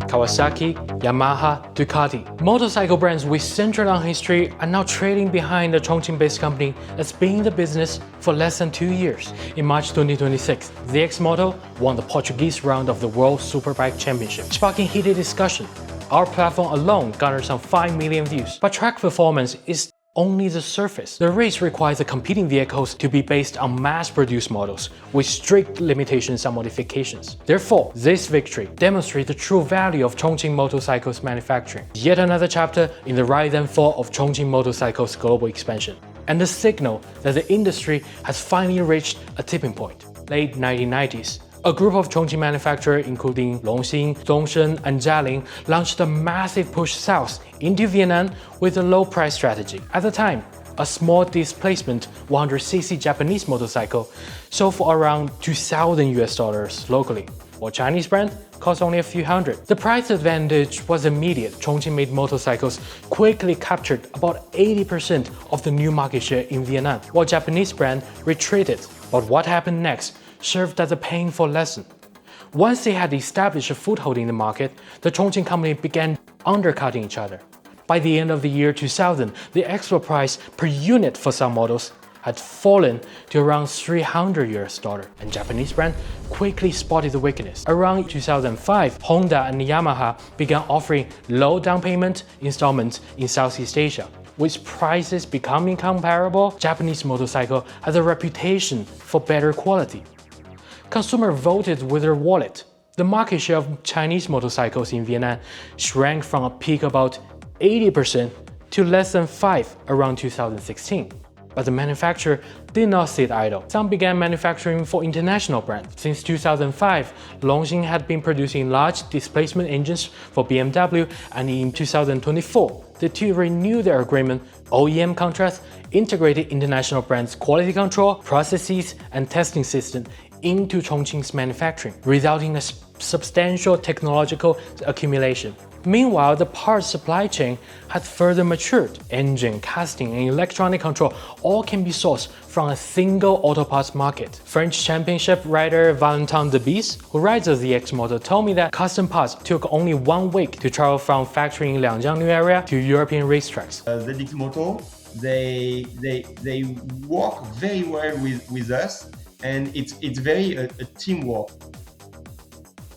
Kawasaki, Yamaha, Ducati. Motorcycle brands with century-long history are now trailing behind the Chongqing-based company that's been in the business for less than 2 years. In March 2026, ZXMOTO won the Portuguese round of the World Superbike Championship, sparking heated discussion. Our platform alone garnered some 5 million views, but track performance is only the surface. The race requires the competing vehicles to be based on mass-produced models with strict limitations and modifications. Therefore, this victory demonstrates the true value of Chongqing Motorcycles manufacturing. Yet another chapter in the rise and fall of Chongqing Motorcycles' global expansion, and the signal that the industry has finally reached a tipping point. Late 1990s, a group of Chongqing manufacturers, including Longxing, Dongsheng, and Jialing, launched a massive push south into Vietnam with a low-price strategy. At the time, a small displacement 100cc Japanese motorcycle sold for around $2,000 locally, while Chinese brand cost only a few hundred. The price advantage was immediate. Chongqing-made motorcycles quickly captured about 80% of the new market share in Vietnam, while Japanese brand retreated. But what happened next served as a painful lesson. Once they had established a foothold in the market, the Chongqing company began undercutting each other. By the end of the year 2000, the export price per unit for some models had fallen to around $300, and Japanese brand quickly spotted the weakness. Around 2005, Honda and Yamaha began offering low down payment installments in Southeast Asia. With prices becoming comparable, Japanese motorcycle has a reputation for better quality. Consumers voted with their wallet. The market share of Chinese motorcycles in Vietnam shrank from a peak about 80% to less than 5% around 2016. But the manufacturer did not sit idle. Some began manufacturing for international brands. Since 2005, Longxing had been producing large displacement engines for BMW, and in 2024, the two renewed their agreement. OEM contracts integrated international brands' quality control, processes, and testing system into Chongqing's manufacturing, resulting in a substantial technological accumulation. Meanwhile, the parts supply chain had further matured. Engine, casting, and electronic control all can be sourced from a single auto parts market. French championship rider Valentin Debise, who rides the ZXMOTO, told me that custom parts took only 1 week to travel from factory in Liangjiang New area to European racetracks. ZXMOTO, they work very well with us, and it's very a teamwork.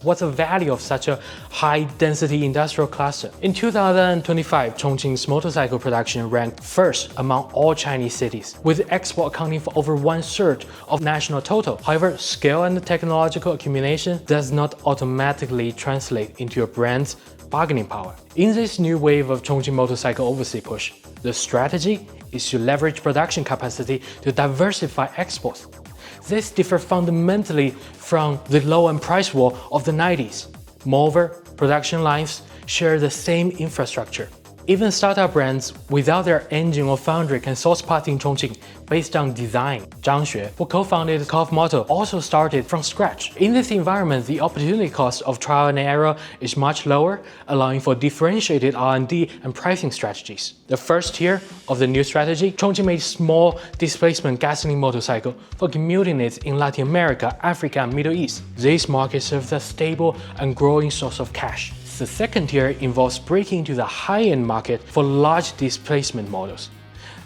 What's the value of such a high-density industrial cluster? In 2025, Chongqing's motorcycle production ranked first among all Chinese cities, with export accounting for over 1/3 of national total. However, scale and technological accumulation does not automatically translate into a brand's bargaining power. In this new wave of Chongqing motorcycle overseas push, the strategy is to leverage production capacity to diversify exports. This differs fundamentally from the low-end price war of the 90s. Moreover, production lines share the same infrastructure. Even startup brands without their engine or foundry can source parts in Chongqing based on design. Zhang Xue, who co-founded KOF-Moto, also started from scratch. In this environment, the opportunity cost of trial and error is much lower, allowing for differentiated R&D and pricing strategies. The first tier of the new strategy, Chongqing made small displacement gasoline motorcycle for commuting needs in Latin America, Africa, and Middle East. This market serves as a stable and growing source of cash. The second tier involves breaking into the high-end market for large displacement models.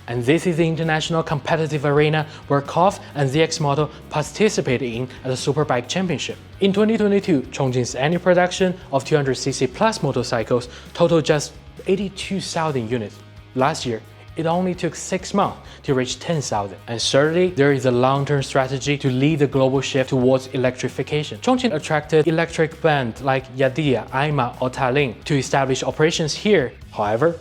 And this is the international competitive arena where KOF and ZXMOTO participated in at the Superbike Championship. In 2022, Chongqing's annual production of 200cc plus motorcycles totaled just 82,000 units. Last year, it only took 6 months to reach 10,000. And certainly, there is a long-term strategy to lead the global shift towards electrification. Chongqing attracted electric brands like Yadea, Aima, or Taling to establish operations here. However,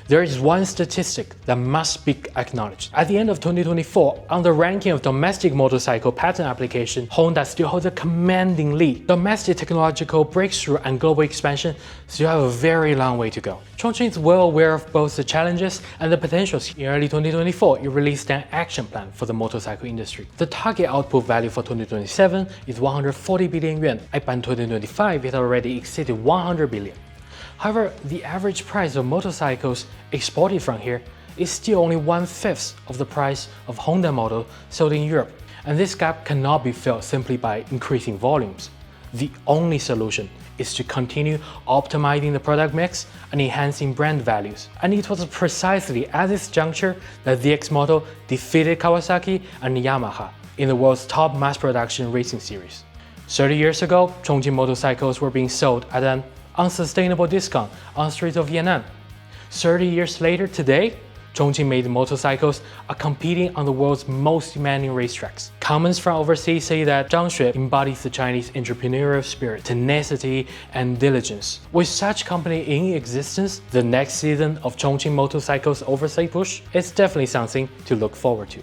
there is one statistic that must be acknowledged. At the end of 2024, on the ranking of domestic motorcycle patent application, Honda still holds a commanding lead. Domestic technological breakthrough and global expansion still have a very long way to go. Chongqing is well aware of both the challenges and the potentials. In early 2024, it released an action plan for the motorcycle industry. The target output value for 2027 is 140 billion yuan, and by 2025, it already exceeded 100 billion. However, the average price of motorcycles exported from here is still only 1/5 of the price of Honda model sold in Europe, and this gap cannot be filled simply by increasing volumes. The only solution is to continue optimizing the product mix and enhancing brand values. And it was precisely at this juncture that ZXMOTO defeated Kawasaki and Yamaha in the world's top mass production racing series. 30 years ago, Chongqing motorcycles were being sold at an unsustainable discount on the streets of Yan'an. 30 years later today, Chongqing-made motorcycles are competing on the world's most demanding racetracks. Comments from overseas say that Zhang Xue embodies the Chinese entrepreneurial spirit, tenacity, and diligence. With such company in existence, the next season of Chongqing Motorcycles Overseas Push is definitely something to look forward to.